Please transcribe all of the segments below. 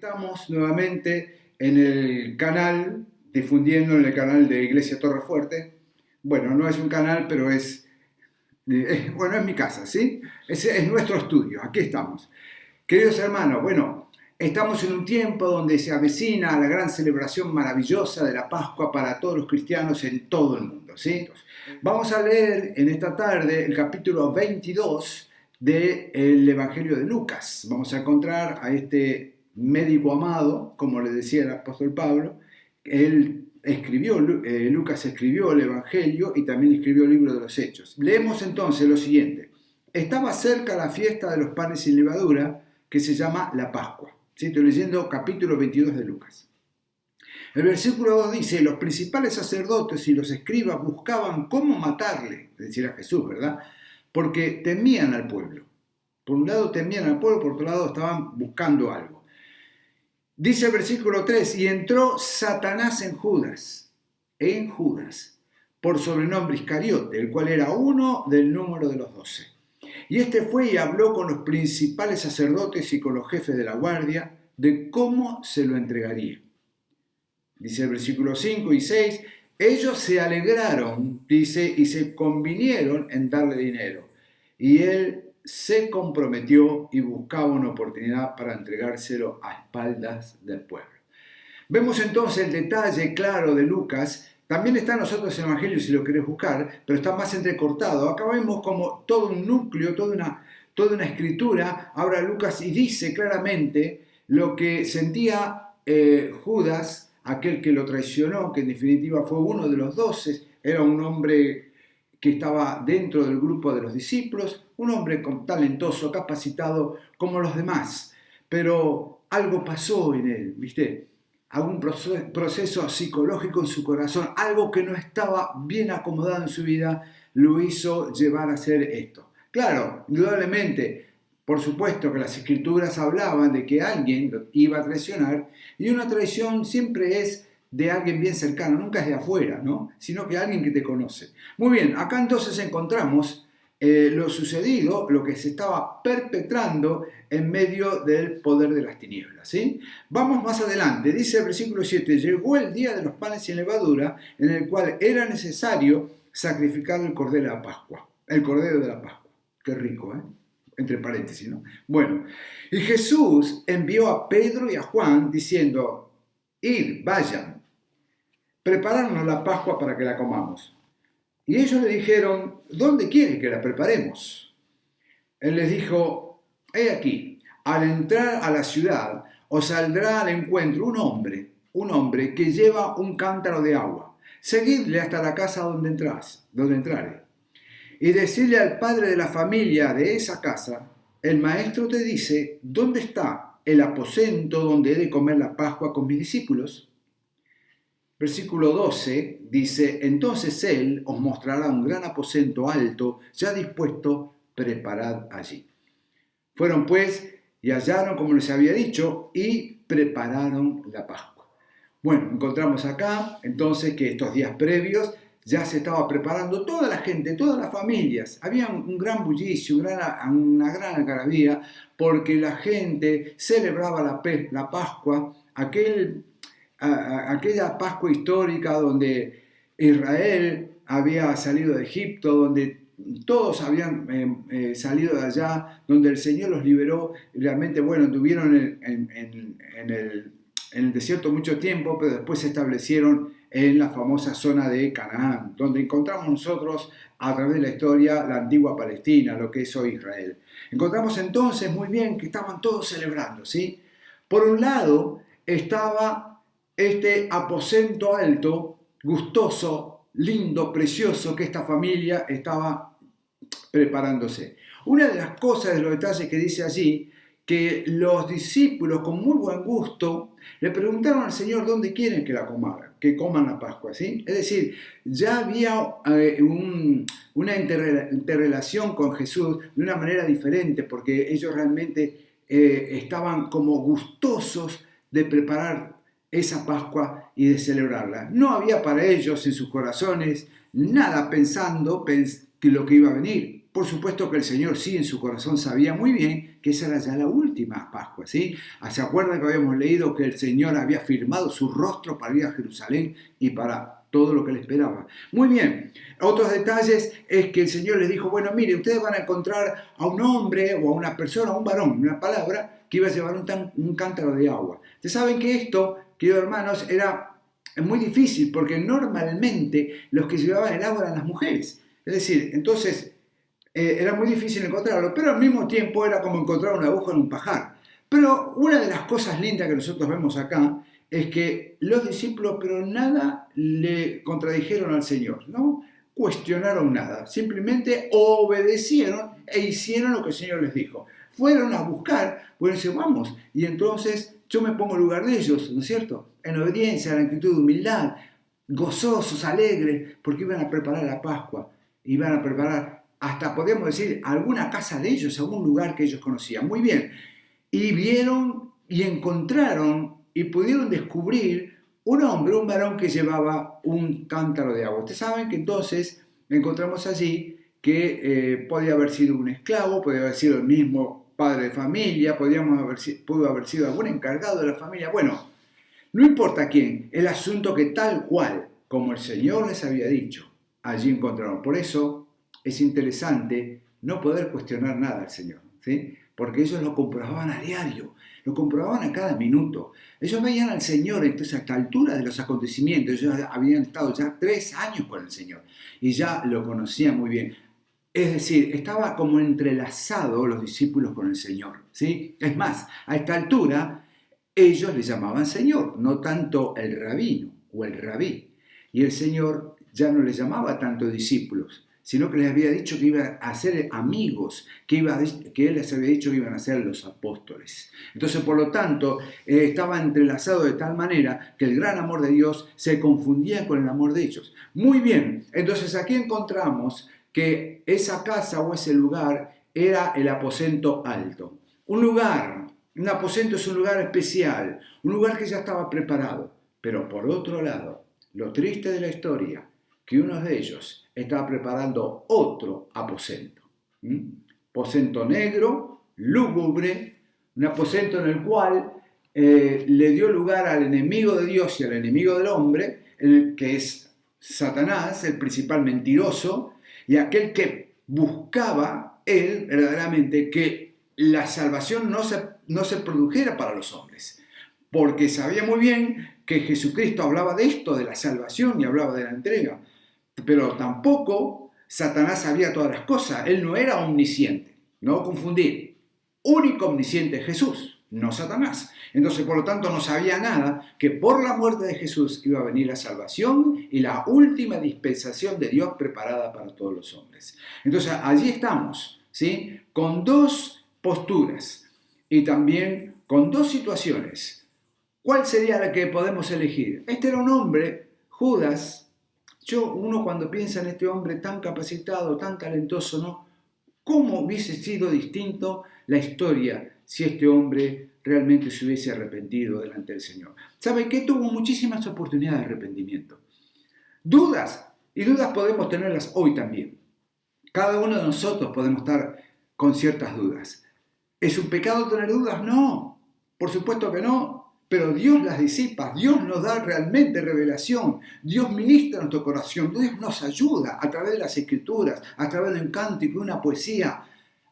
Estamos nuevamente en el canal, difundiendo en el canal de Iglesia Torrefuerte. Bueno, no es un canal, pero es mi casa, ¿sí? Es nuestro estudio, aquí estamos. Queridos hermanos, bueno, estamos en un tiempo donde se avecina la gran celebración maravillosa de la Pascua para todos los cristianos en todo el mundo, ¿sí? Vamos a leer en esta tarde el capítulo 22 del Evangelio de Lucas. Vamos a encontrar a este médico amado, como le decía el apóstol Pablo. Lucas escribió el Evangelio y también escribió el libro de los Hechos. Leemos entonces lo siguiente. Estaba cerca la fiesta de los panes sin levadura, que se llama la Pascua. ¿Sí? Estoy leyendo capítulo 22 de Lucas. El versículo 2 dice, los principales sacerdotes y los escribas buscaban cómo matarle, es decir, a Jesús, ¿verdad? Porque temían al pueblo. Por un lado temían al pueblo, por otro lado estaban buscando algo. Dice el versículo 3, y entró Satanás en Judas, por sobrenombre Iscariote, el cual era uno del número de los 12. Y este fue y habló con los principales sacerdotes y con los jefes de la guardia de cómo se lo entregaría. Dice el versículo 5 y 6, ellos se alegraron, dice, y se convinieron en darle dinero. Y él se comprometió y buscaba una oportunidad para entregárselo a espaldas del pueblo. Vemos entonces el detalle claro de Lucas. También está en los otros evangelios si lo querés buscar, pero está más entrecortado. Acá vemos como todo un núcleo, toda una escritura. Ahora Lucas y dice claramente lo que sentía Judas, aquel que lo traicionó, que en definitiva fue uno de los 12, era un hombre que estaba dentro del grupo de los discípulos, un hombre talentoso, capacitado como los demás, pero algo pasó en él, ¿viste? Algún proceso psicológico en su corazón, algo que no estaba bien acomodado en su vida, lo hizo llevar a hacer esto. Claro, indudablemente, por supuesto que las escrituras hablaban de que alguien lo iba a traicionar, y una traición siempre es de alguien bien cercano, nunca es de afuera, ¿no? Sino que alguien que te conoce. Muy bien, acá entonces encontramos lo sucedido, lo que se estaba perpetrando en medio del poder de las tinieblas, ¿sí? Vamos más adelante, dice el versículo 7, llegó el día de los panes sin levadura, en el cual era necesario sacrificar el cordero de la Pascua. Qué rico, ¿eh? Entre paréntesis, ¿no? Bueno, y Jesús envió a Pedro y a Juan diciendo, id, vayan, prepararnos la Pascua para que la comamos. Y ellos le dijeron, ¿dónde quieren que la preparemos? Él les dijo, he aquí, al entrar a la ciudad os saldrá al encuentro un hombre que lleva un cántaro de agua. Seguidle hasta la casa donde entrare. Y decidle al padre de la familia de esa casa, el maestro te dice, ¿dónde está el aposento donde he de comer la Pascua con mis discípulos? Versículo 12 dice, entonces él os mostrará un gran aposento alto, ya dispuesto, preparad allí. Fueron pues y hallaron como les había dicho y prepararon la Pascua. Bueno, encontramos acá entonces que estos días previos ya se estaba preparando toda la gente, todas las familias. Había un gran bullicio, una gran algarabía, porque la gente celebraba la Pascua, aquella Pascua histórica donde Israel había salido de Egipto, donde todos habían salido de allá, donde el Señor los liberó. Realmente, bueno, estuvieron en el desierto mucho tiempo, pero después se establecieron en la famosa zona de Canaán, donde encontramos nosotros a través de la historia la antigua Palestina, lo que es hoy Israel. Encontramos entonces muy bien que estaban todos celebrando, ¿sí? Por un lado estaba este aposento alto, gustoso, lindo, precioso, que esta familia estaba preparándose. Una de las cosas, de los detalles que dice allí, que los discípulos con muy buen gusto le preguntaron al Señor dónde quieren que coman la Pascua, ¿sí? Es decir, ya había una interrelación con Jesús de una manera diferente, porque ellos realmente estaban como gustosos de preparar esa Pascua y de celebrarla. No había para ellos en sus corazones nada pensando que lo que iba a venir. por supuesto que el Señor sí en su corazón sabía muy bien que esa era ya la última Pascua, ¿sí? ¿Se acuerdan que habíamos leído que el Señor había firmado su rostro para ir a Jerusalén y para todo lo que le esperaba? Muy bien, otros detalles es que el Señor les dijo, bueno, mire, ustedes van a encontrar a un hombre o a una persona, a un varón, una palabra, que iba a llevar un cántaro de agua. Ustedes saben que esto, queridos hermanos, era muy difícil porque normalmente los que llevaban el agua eran las mujeres. Es decir, entonces era muy difícil encontrarlo, pero al mismo tiempo era como encontrar una aguja en un pajar. Pero una de las cosas lindas que nosotros vemos acá es que los discípulos, pero nada le contradijeron al Señor, ¿no? Cuestionaron nada, simplemente obedecieron e hicieron lo que el Señor les dijo. Fueron a buscar, bueno, dice, vamos, y entonces yo me pongo en lugar de ellos, ¿no es cierto? En obediencia, en actitud de humildad, gozosos, alegres, porque iban a preparar la Pascua, iban a preparar, hasta podríamos decir, alguna casa de ellos, algún lugar que ellos conocían. Muy bien, y vieron y encontraron y pudieron descubrir un hombre, un varón que llevaba un cántaro de agua. Ustedes saben que entonces encontramos allí que podía haber sido un esclavo, podía haber sido el mismo padre de familia, pudo haber sido algún encargado de la familia. Bueno, no importa quién, el asunto que tal cual, como el Señor les había dicho, allí encontraron. Por eso es interesante no poder cuestionar nada al Señor, ¿sí? Porque ellos lo comprobaban a diario, lo comprobaban a cada minuto. Ellos veían al Señor, entonces a esta altura de los acontecimientos, ellos habían estado ya 3 años con el Señor y ya lo conocían muy bien. Es decir, estaba como entrelazado los discípulos con el Señor, ¿sí? Es más, a esta altura ellos le llamaban Señor, no tanto el rabino o el rabí. Y el Señor ya no les llamaba tanto discípulos, sino que les había dicho que iban a ser amigos, que Él les había dicho que iban a ser los apóstoles. Entonces, por lo tanto, estaba entrelazado de tal manera que el gran amor de Dios se confundía con el amor de ellos. Muy bien, entonces aquí encontramos que esa casa o ese lugar era el aposento alto. Un aposento es un lugar especial, un lugar que ya estaba preparado. Pero por otro lado, lo triste de la historia, que uno de ellos estaba preparando otro aposento. Aposento negro, lúgubre, un aposento en el cual le dio lugar al enemigo de Dios y al enemigo del hombre, que es Satanás, el principal mentiroso, y aquel que buscaba él verdaderamente que la salvación no se produjera para los hombres, porque sabía muy bien que Jesucristo hablaba de esto, de la salvación, y hablaba de la entrega, pero tampoco Satanás sabía todas las cosas. Él no era omnisciente, no confundir. Único omnisciente es Jesús, no Satanás. Entonces, por lo tanto, no sabía nada que por la muerte de Jesús iba a venir la salvación y la última dispensación de Dios preparada para todos los hombres. Entonces, allí estamos, ¿sí? Con 2 posturas y también con 2 situaciones. ¿Cuál sería la que podemos elegir? Este era un hombre, Judas. Uno cuando piensa en este hombre tan capacitado, tan talentoso, ¿no? ¿Cómo hubiese sido distinto la historia si este hombre realmente se hubiese arrepentido delante del Señor? ¿Sabe qué? Tuvo muchísimas oportunidades de arrepentimiento. Dudas, y dudas podemos tenerlas hoy también. Cada uno de nosotros podemos estar con ciertas dudas. ¿Es un pecado tener dudas? No, por supuesto que no. Pero Dios las disipa, Dios nos da realmente revelación, Dios ministra nuestro corazón, Dios nos ayuda a través de las escrituras, a través de un cántico, una poesía,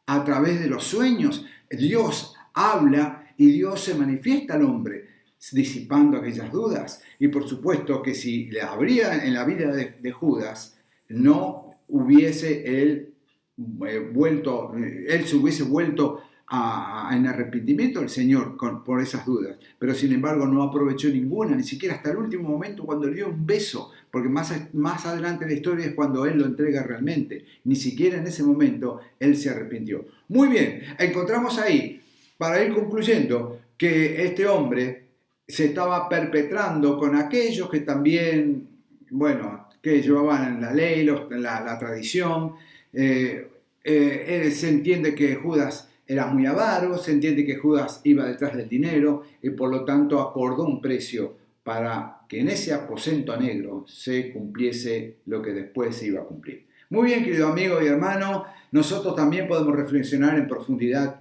a través de los sueños. Dios habla y Dios se manifiesta al hombre, disipando aquellas dudas. Y por supuesto que si le habría en la vida de Judas, no hubiese él se hubiese vuelto en arrepentimiento al Señor por esas dudas, pero sin embargo no aprovechó ninguna, ni siquiera hasta el último momento cuando le dio un beso, porque más adelante en la historia es cuando él lo entrega realmente, ni siquiera en ese momento él se arrepintió. Muy bien, encontramos ahí, para ir concluyendo, que este hombre se estaba perpetrando con aquellos que también, bueno, que llevaban la ley, la tradición. Se entiende que Judas era muy avaro, se entiende que Judas iba detrás del dinero y por lo tanto acordó un precio para que en ese aposento negro se cumpliese lo que después se iba a cumplir. Muy bien, querido amigo y hermano, nosotros también podemos reflexionar en profundidad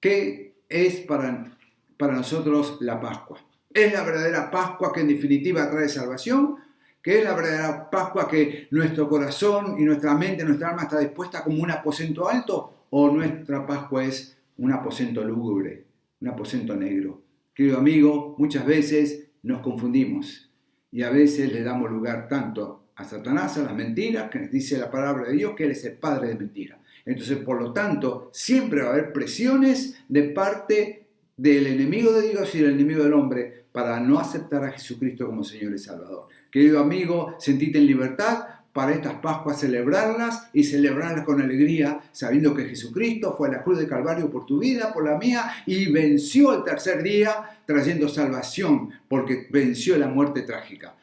qué es para nosotros la Pascua. ¿Es la verdadera Pascua que en definitiva trae salvación? ¿Que es la verdadera Pascua que nuestro corazón y nuestra mente, nuestra alma está dispuesta como un aposento alto? ¿O nuestra Pascua es un aposento lúgubre, un aposento negro? Querido amigo, muchas veces nos confundimos y a veces le damos lugar tanto a Satanás, a las mentiras, que nos dice la palabra de Dios que Él es el padre de mentiras. Entonces, por lo tanto, siempre va a haber presiones de parte del enemigo de Dios y del enemigo del hombre para no aceptar a Jesucristo como Señor y Salvador. Querido amigo, sentite en libertad para estas Pascuas celebrarlas y celebrarlas con alegría, sabiendo que Jesucristo fue a la cruz de Calvario por tu vida, por la mía, y venció el tercer día trayendo salvación, porque venció la muerte trágica.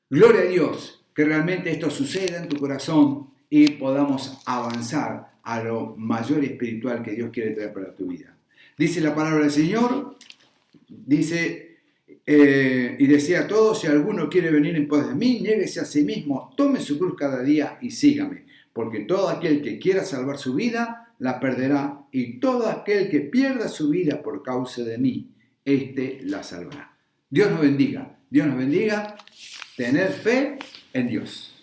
Gloria a Dios, que realmente esto suceda en tu corazón y podamos avanzar a lo mayor y espiritual que Dios quiere traer para tu vida. Dice la palabra del Señor, y decía a todos, si alguno quiere venir en pos de mí, niéguese a sí mismo, tome su cruz cada día y sígame, porque todo aquel que quiera salvar su vida, la perderá, y todo aquel que pierda su vida por causa de mí, éste la salvará. Dios nos bendiga, tener fe en Dios.